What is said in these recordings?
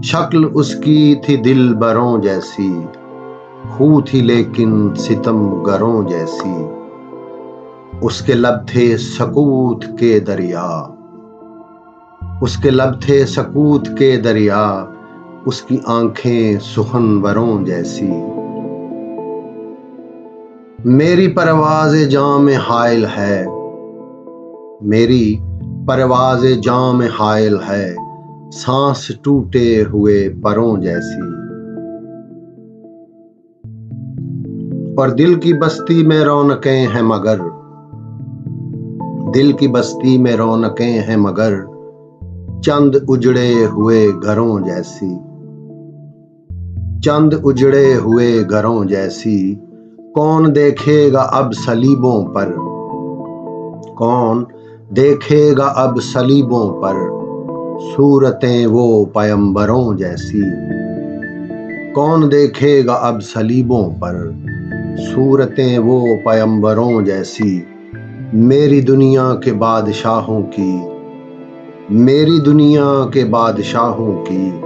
शक्ल उसकी थी दिल बरों जैसी, खू थी लेकिन सितम गरों जैसी। उसके लब थे सकूत के दरिया, उसके लब थे सकूत के दरिया, उसकी आंखें सुखनवरों जैसी। मेरी परवाज़ जाम हायल है, मेरी परवाज़ जाम हायल है, सांस टूटे हुए परों जैसी। और दिल की बस्ती में रौनकें हैं मगर, दिल की बस्ती में रौनकें हैं मगर, चंद उजड़े हुए घरों जैसी। चंद उजड़े हुए घरों जैसी। कौन देखेगा अब सलीबों पर, कौन देखेगा अब सलीबों पर, सूरतें वो पैगंबरों जैसी। कौन देखेगा अब सलीबों पर, सूरतें वो पैगंबरों जैसी। मेरी दुनिया के बादशाहों की, मेरी दुनिया के बादशाहों की,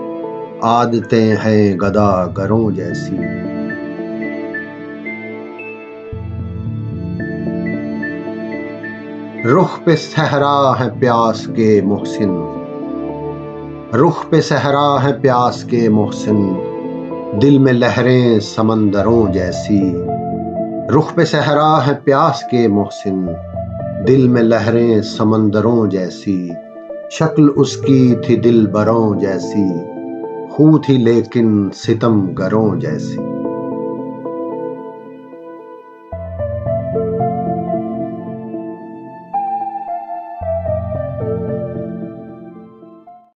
आदतें हैं गदागरों जैसी। रुख पे सहरा है प्यास के मोहसिन, रुख पे सहरा है प्यास के मोहसिन, दिल में लहरें समंदरों जैसी। रुख पे सहरा है प्यास के मोहसिन, दिल में लहरें समंदरों जैसी। शक्ल उसकी थी दिल बरों जैसी, खू थी लेकिन सितम गरों जैसी।